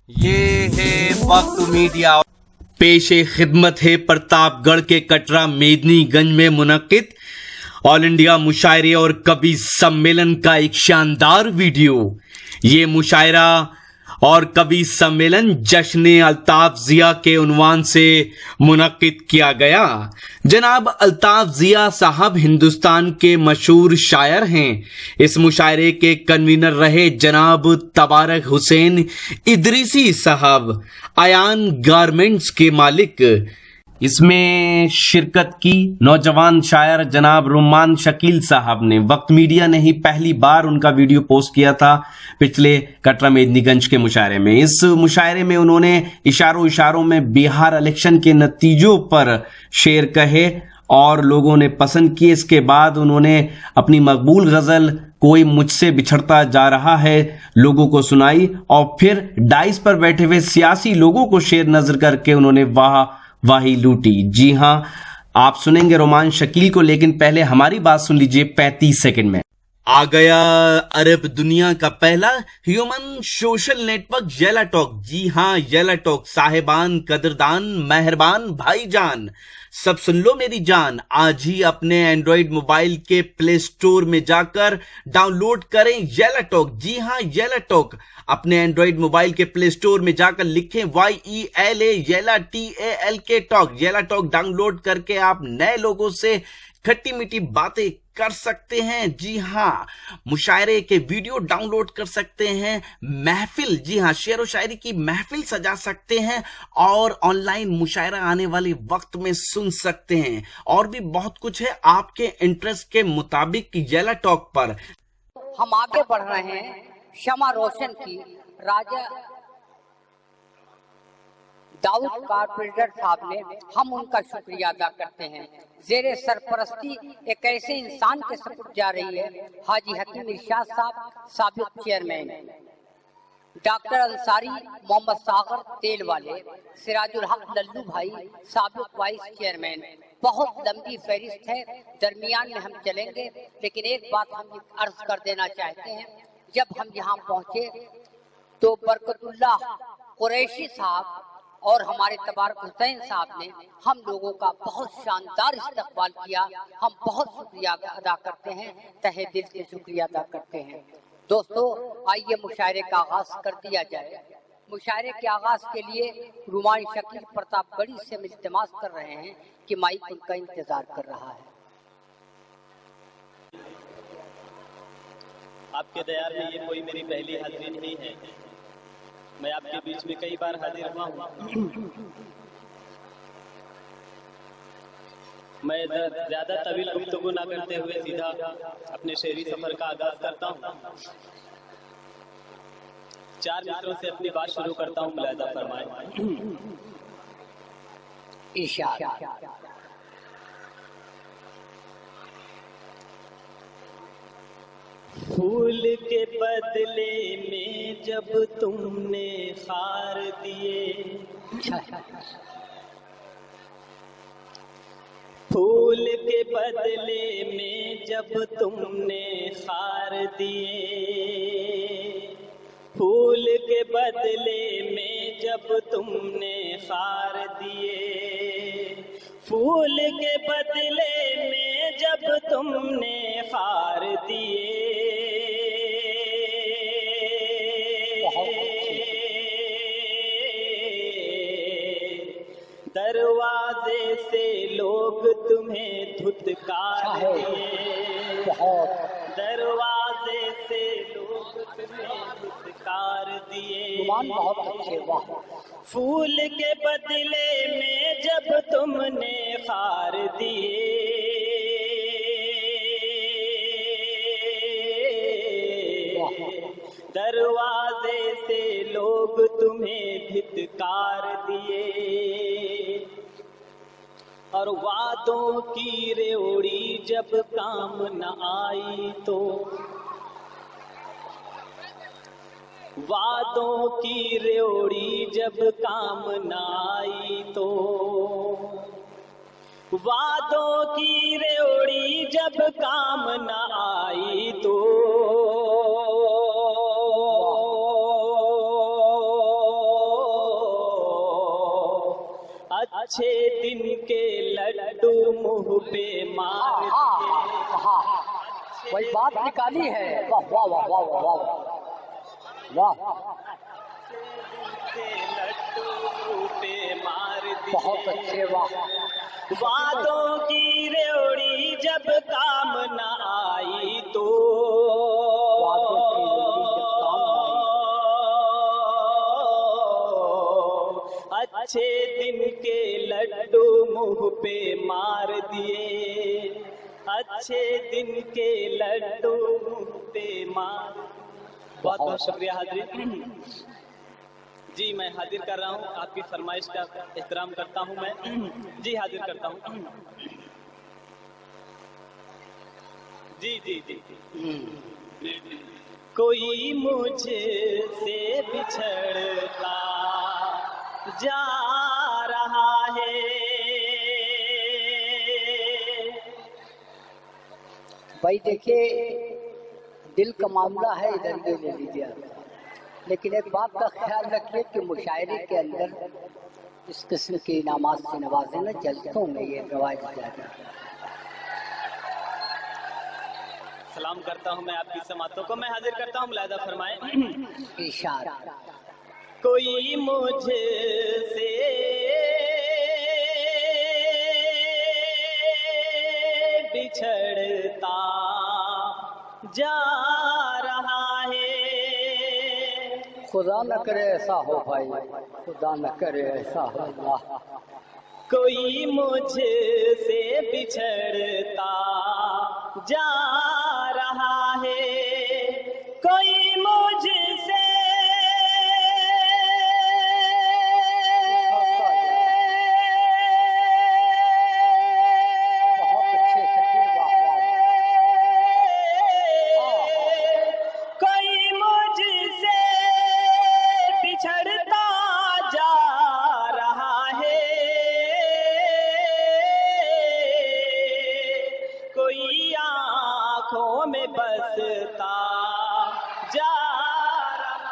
ये है वक्त मीडिया। पेशे खिदमत है प्रतापगढ़ के कटरा मेदिनीगंज में मुनक्किद ऑल इंडिया मुशायरे और कवि सम्मेलन का एक शानदार वीडियो। ये मुशायरा और कवि सम्मेलन जश्न अल्ताफ जिया के उन्वान से मुनक्किद किया गया। जनाब अल्ताफ जिया साहब हिंदुस्तान के मशहूर शायर हैं। इस मुशायरे के कन्वीनर रहे जनाब तबारक हुसैन इदरीसी साहब, आयान गारमेंट्स के मालिक। इसमें शिरकत की नौजवान शायर जनाब रुमान शकील साहब ने। वक्त मीडिया ने ही पहली बार उनका वीडियो पोस्ट किया था पिछले कटरा मेदिनीगंज के मुशायरे में। इस मुशायरे में उन्होंने इशारों में बिहार इलेक्शन के नतीजों पर शेर कहे और लोगों ने पसंद किए। इसके बाद उन्होंने अपनी मकबूल गजल कोई मुझसे बिछड़ता जा रहा है लोगों को सुनाई और फिर डाइस पर बैठे हुए सियासी लोगों को शेर नजर करके उन्होंने वाही लूटी। जी हां, आप सुनेंगे रोमान शकील को, लेकिन पहले हमारी बात सुन लीजिए 35 सेकंड में। आ गया अरब दुनिया का पहला ह्यूमन सोशल नेटवर्क येला टॉक। जी हां, येला टॉक। साहिबान, कदरदान, मेहरबान भाईजान, सब सुन लो मेरी जान। आज ही अपने एंड्रॉइड मोबाइल के प्ले स्टोर में जाकर डाउनलोड करें येला टॉक। जी हां, येला टॉक। अपने एंड्रॉइड मोबाइल के प्ले स्टोर में जाकर लिखें YELA येला TALK टॉक। येला टॉक डाउनलोड करके आप नए लोगों से खट्टी मीठी बातें कर सकते हैं। जी हां, मुशायरे के वीडियो डाउनलोड कर सकते हैं। महफिल, जी हां, शेर व शायरी की महफिल सजा सकते हैं और ऑनलाइन मुशायरा आने वाले वक्त में सुन सकते हैं। और भी बहुत कुछ है आपके इंटरेस्ट के मुताबिक येला टॉक पर। हम आगे बढ़ रहे हैं। शमा रोशन की राजा दाऊद कारपेंटर साहब ने, हम उनका शुक्रिया अदा करते हैं। जेरे सरपरस्ती एक ऐसे इंसान के सपुर्द जा रही है हाजी हकीम इरशाद साहब, साबिक चेयरमैन, डॉक्टर अंसारी मोहम्मद सागर तेल वाले, सिराजुल हक लल्लू भाई साबिक वाइस चेयरमैन। बहुत लंबी फहरिस्त है, दरमियान में हम चलेंगे, लेकिन एक बात हम अर्ज कर देना चाहते हैं। जब हम यहाँ पहुंचे तो बरकतुल्लाह कुरैशी साहब और हमारे तबारक हुसैन साहब ने हम लोगों का बहुत शानदार इस्तकबाल किया। हम बहुत शुक्रिया अदा करते हैं, तहे दिल से शुक्रिया अदा करते हैं। दोस्तों, आइए मुशायरे का आगाज कर दिया जाए। मुशायरे के आगाज के लिए रुमान शकील प्रतापगढ़ी से इल्तिमास कर रहे हैं कि माइक उनका इंतजार कर रहा है। आपके दयार में ये कोई मेरी पहली हाजिरी नहीं है। मैं आपके बीच में कई बार हाजिर हुआ हूँ। मैं ज्यादा तवील गुफ्तगू ना करते हुए सीधा अपने शेरी सफर का आगाज करता हूँ। 4 मित्रों से अपनी बात शुरू करता हूँ, मुलाहिजा फरमाएं। फूल के बदले में जब तुमने खार दिए, फूल के बदले में जब तुमने खार दिए, फूल के बदले में जब तुमने खार दिए, फूल के बदले में जब तुमने खार दिए, दरवाजे से लोग तुम्हें धुतकार दिए, दरवाजे से लोग तुम्हें धुतकार दिए, फूल के बदले में जब तुमने खार दिए, दरवाजे से लोग तुम्हें धिक्कार दिए। और वादों की रेवड़ी जब काम न आई तो, वादों की रेवड़ी जब काम न आई तो, वादों की रेवड़ी जब काम न आई तो, अच्छे दिन के लड्डू मुंह पे मार दिए। वही बात निकाली है। वाह वाह वाह वाह वाह वाह, के लड्डू मुंह पे मार दिए। बहुत अच्छे, वाह। वादों की रेवड़ी जब काम न आई तो अच्छे दिन के लड्डू मुंह पे मार दिए। अच्छे दिन के लड्डू मुंह पे मार। बहुत बहुत शुक्रिया हाजिर जी। मैं हाजिर कर रहा हूँ, आपकी फरमाइश का एहतराम करता हूँ मैं जी, हाजिर करता हूँ जी जी जी जी। कोई मुझसे बिछड़ता जा रहा है। भाई देखिए, दिल का मामला है, इधर ये ले लीजिए। लेकिन एक बात का ख्याल रखिए कि मुशायरे के अंदर इस किस्म के इनामात से नवाजे न जलसों में ये रवाज जाता है। सलाम करता हूँ मैं आपकी समातों को। मैं हाजिर करता हूँ, मुलाहिदा फरमाएं। इरशाद। कोई मुझसे बिछड़ता जा रहा है। खुदा न करे ऐसा हो भाई, खुदा न करे ऐसा हो। अल्लाह। कोई मुझसे बिछड़ता जा रहा है। कोई मुझसे में बसता जा रहा है। कोई आँखों में बसता जा रहा।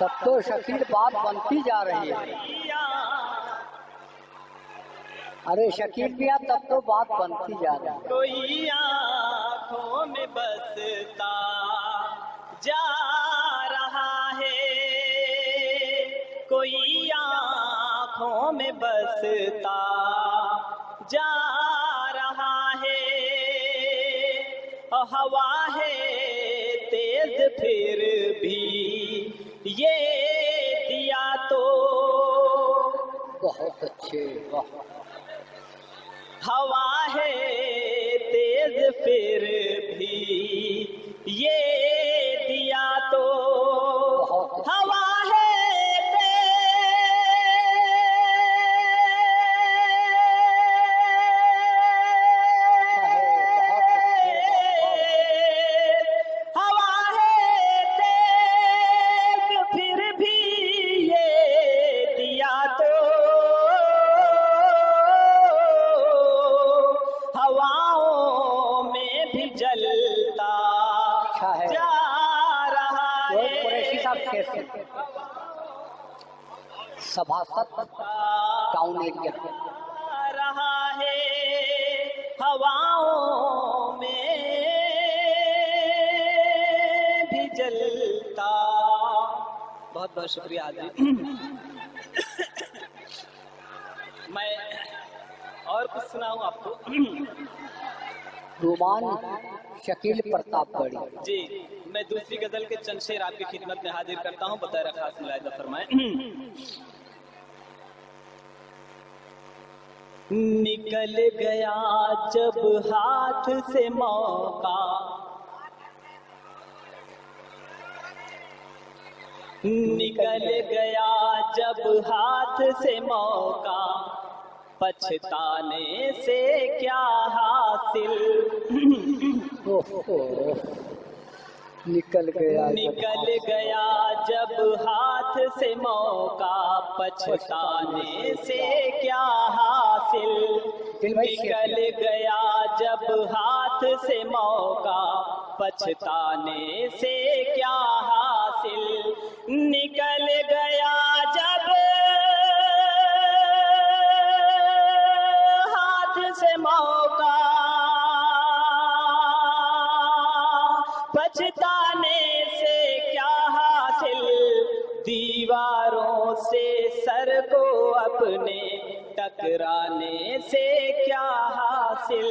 तब तो शकील बात बनती जा रही है। अरे शकील भैया, तब तो बात बनती जा रही है। कोई आँखों में बसता जा रहा है। कोई आँखों में बसता जा रहा है। हवा है तेज फिर भी ये दिया तो। बहुत अच्छे, वाह। हवा है तेज फिर भी ये दिया तो। हवा है सभासद टाउन एरिया रहा है। हवाओं में भी जलता। बहुत बहुत शुक्रिया आदि। मैं और कुछ सुनाऊं आपको। रोमान शकील प्रतापगढ़ी जी। मैं दूसरी गजल के चंद शेर आपकी खिदमत में हाजिर करता हूं, बताए खास मुलाहिदा फरमाएं। निकल गया जब हाथ से मौका, निकल गया जब हाथ से मौका, पछताने से क्या हासिल। निकल गया जब हाथ से मौका, पछताने से क्या हासिल। निकल गया जब हाथ हाथ से मौका, पछताने से क्या हासिल। निकल गया जब हाथ से मौका, पछताने से क्या हासिल। दीवारों से सर को अपने टकराने से क्या हासिल।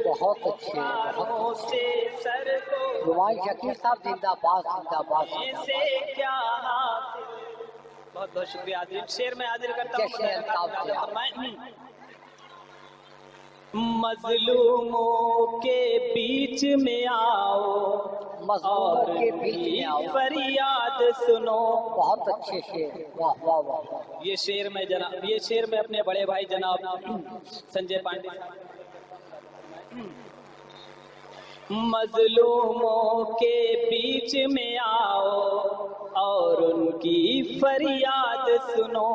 बहुत अच्छे, दीवारों से सर को रुमाई शकील साहब जिंदाबाद जिंदाबाद। से क्या हासिल। बहुत बहुत शुक्रिया हाजिर। शेर में हाजिर करता हूँ। मजलूमों के बीच में आओ, मजलूमों के बीच में आओ, फरियाद सुनो। बहुत अच्छे शेर, वाह वाह वाह। ये शेर में अपने बड़े भाई जनाब संजय पांडे। मजलूमों के बीच में आओ और उनकी फरियाद सुनो।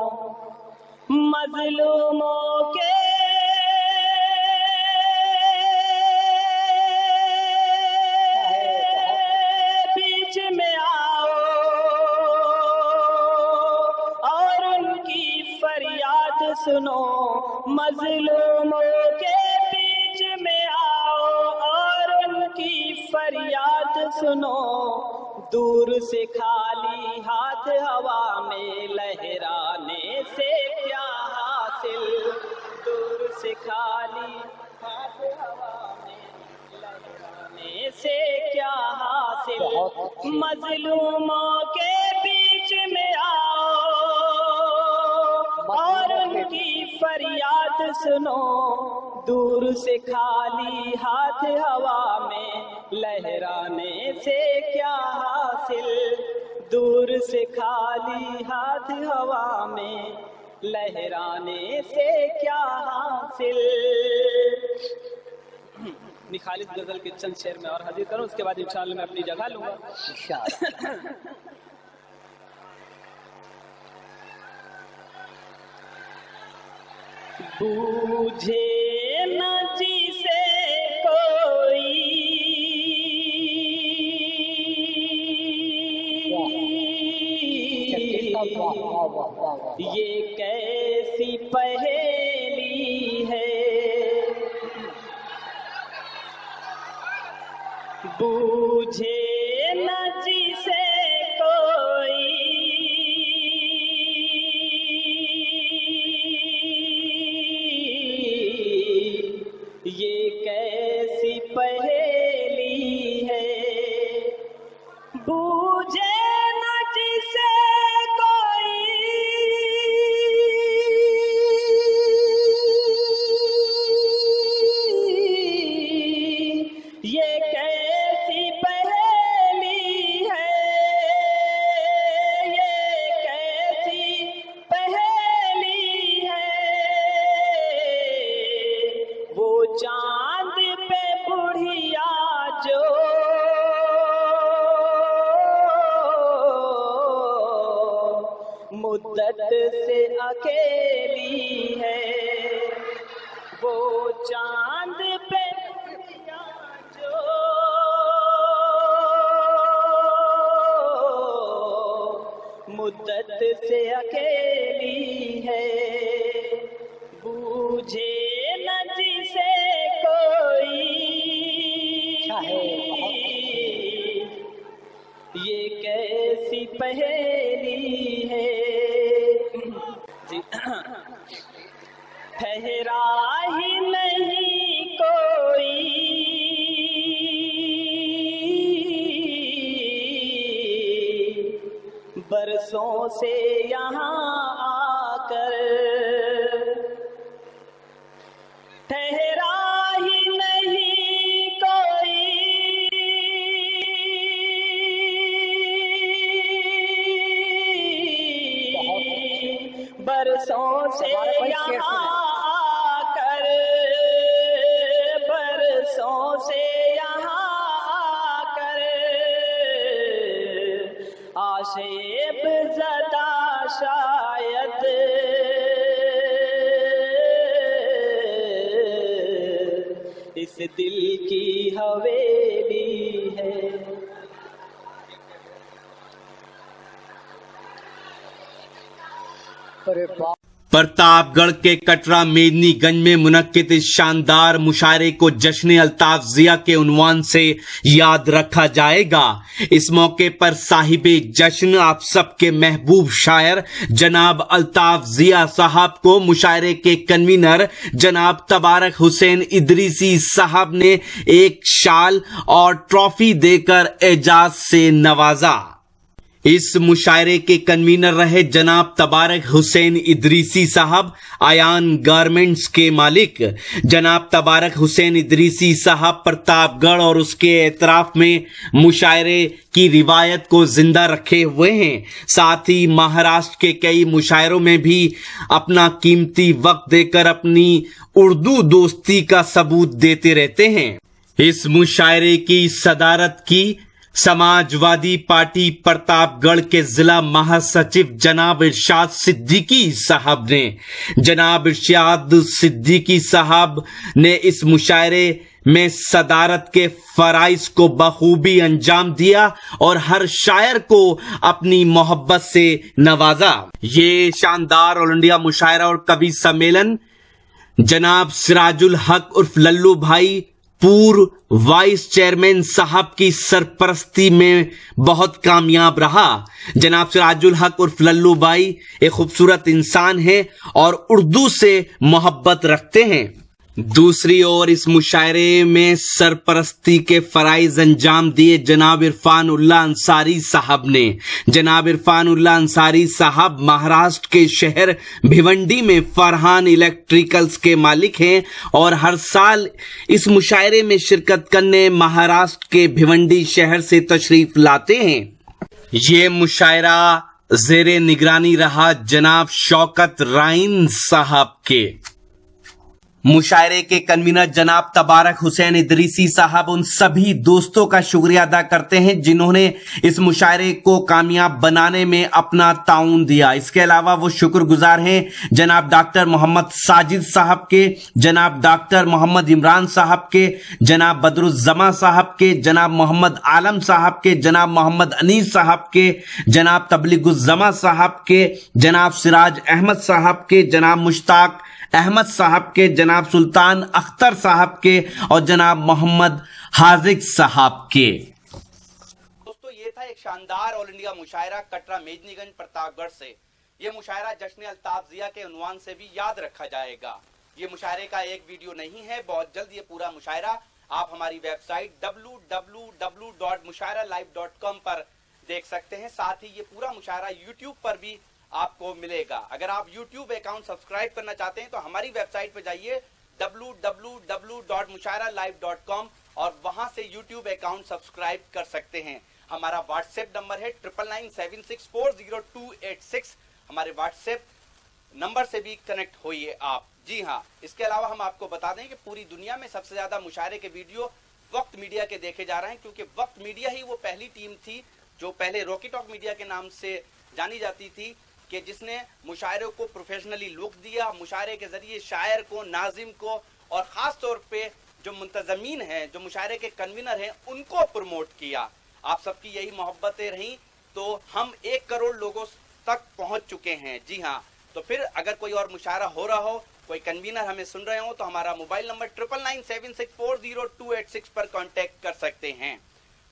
मजलूमों के बीच में आओ और उनकी फरियाद सुनो। मजलूमों के बीच में आओ और उनकी फरियाद सुनो। दूर से खाली हाथ हवा में लहराने से क्या हासिल। दूर से खाली हाथ हवा में लहराने से क्या हासिल। मजलूमों के बीच में आओ और उनकी फरियाद सुनो। दूर से खाली हाथ हवा में लहराने से क्या हासिल। दूर से खाली हाथ हवा में लहराने से क्या हासिल। खालिद गजल के चंद शेर में और हाजिर करूं, उसके बाद इंशाअल्लाह मैं अपनी जगह लूंगा। बूझे न जिसे कोई ये कैसी पहेली है। बूझे न जिसे कोई ये कैसी पहेली है। बूझे न जिसे कोई ये कैसी पहेली है। ये कैसी पहेली है। वो चांद पे बुढ़िया जो मुद्दत से अकेली है। वो चांद पे बुढ़िया जो मुद्दत से अकेली है। बूझे न जिसे कोई ये कैसी पहेली है। जी ठहरा ही नहीं कोई बरसों से यहाँ आकर। ठहरा ही नहीं कोई बरसों से यहाँ आकर। बरसों से यहाँ आकर आशेब ज़दा शायद इस इस दिल की हवेली है। अरे बाप प्रतापगढ़ के कटरा मेदिनीगंज में मुनक्किद इस शानदार मुशायरे को जश्न अल्ताफ जिया के उन्वान से याद रखा जाएगा। इस मौके पर साहिबे जश्न आप सबके महबूब शायर जनाब अल्ताफ जिया साहब को मुशायरे के कन्वीनर जनाब तबारक हुसैन इदरीसी साहब ने एक शाल और ट्रॉफी देकर एजाज से नवाजा। इस मुशायरे के कन्वीनर रहे जनाब तबारक हुसैन इदरीसी साहब, आयान गारमेंट्स के मालिक। जनाब तबारक हुसैन इदरीसी साहब प्रतापगढ़ और उसके एतराफ में मुशायरे की रिवायत को जिंदा रखे हुए हैं। साथ ही महाराष्ट्र के कई मुशायरों में भी अपना कीमती वक्त देकर अपनी उर्दू दोस्ती का सबूत देते रहते हैं। इस मुशायरे की सदारत की समाजवादी पार्टी प्रतापगढ़ के जिला महासचिव जनाब इरशाद सिद्दीकी साहब ने। जनाब इरशाद सिद्दीकी साहब ने इस मुशायरे में सदारत के फराइज को बखूबी अंजाम दिया और हर शायर को अपनी मोहब्बत से नवाजा। ये शानदार ऑल इंडिया मुशायरा और कवि सम्मेलन जनाब सिराजुल हक उर्फ लल्लू भाई पूर्व वाइस चेयरमैन साहब की सरपरस्ती में बहुत कामयाब रहा। जनाब सिराजुल हक उर्फ लल्लू भाई एक खूबसूरत इंसान है और उर्दू से मोहब्बत रखते हैं। दूसरी ओर इस मुशायरे में सरपरस्ती के फराइज अंजाम दिए जनाब इरफान उल्लाह अंसारी साहब ने। जनाब इरफान उल्लाह अंसारी साहब महाराष्ट्र के शहर भिवंडी में फरहान इलेक्ट्रिकल्स के मालिक हैं और हर साल इस मुशायरे में शिरकत करने महाराष्ट्र के भिवंडी शहर से तशरीफ लाते हैं। ये मुशायरा जेरे निगरानी रहा जनाब शौकत राइन साहब के। मुशायरे के कन्वीनर जनाब तबारक हुसैन इदरीसी साहब उन सभी दोस्तों का शुक्रिया अदा करते हैं जिन्होंने इस मुशायरे को कामयाब बनाने में अपना ताउन दिया। इसके अलावा वो शुक्रगुजार हैं जनाब डॉक्टर मोहम्मद साजिद साहब के, जनाब डॉक्टर मोहम्मद इमरान साहब के, जनाब बदरुज्जमा साहब के, जनाब मोहम्मद आलम साहब के, जनाब मोहम्मद अनीस साहब के, जनाब तबलीगुज्जमा साहब के, जनाब सिराज अहमद साहब के, जनाब मुश्ताक अहमद साहब के, जनाब सुल्तान अख्तर साहब के और जनाब मोहम्मद हाजिक साहब के। दोस्तों ये था एक शानदार ऑल इंडिया मुशायरा कटरा मेदिनीगंज प्रतापगढ़ से। ये मुशायरा जश्न अल्ताफ जिया के उन्वान से भी याद रखा जाएगा। ये मुशायरे का एक वीडियो नहीं है, बहुत जल्द ये पूरा मुशायरा आप हमारी वेबसाइट www.mushairalive.com पर देख सकते हैं। साथ ही ये पूरा मुशायरा यूट्यूब पर भी आपको मिलेगा। अगर आप YouTube अकाउंट सब्सक्राइब करना चाहते हैं तो हमारी वेबसाइट पर जाइए www.mushairalive.com और वहां से YouTube अकाउंट सब्सक्राइब कर सकते हैं। हमारा व्हाट्सएप नंबर है 9997640286। हमारे व्हाट्सएप नंबर से भी कनेक्ट होइए आप। जी हाँ, इसके अलावा हम आपको बता दें कि पूरी दुनिया में सबसे ज्यादा मुशायरे के वीडियो वक्त मीडिया के देखे जा रहे हैं, क्योंकि वक्त मीडिया ही वो पहली टीम थी जो पहले रॉकी टॉक मीडिया के नाम से जानी जाती थी, कि जिसने मुशायरे को प्रोफेशनली लुक दिया, मुशायरे के जरिए शायर को, नाजिम को और खास तौर पे जो मुंतजमीन हैं, जो मुशायरे के कन्वीनर हैं, उनको प्रमोट किया। आप सबकी यही मोहब्बतें रहीं तो हम 1 करोड़ लोगों तक पहुंच चुके हैं। जी हाँ, तो फिर अगर कोई और मुशायरा हो रहा हो, कोई कन्वीनर हमें सुन रहे हो, तो हमारा मोबाइल नंबर 9997640286 पर कांटेक्ट कर सकते हैं।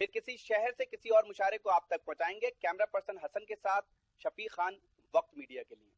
फिर किसी शहर से किसी और मुशायरे को आप तक पहुंचाएंगे। कैमरा पर्सन हसन के साथ शफी खान, वक्त मीडिया के लिए।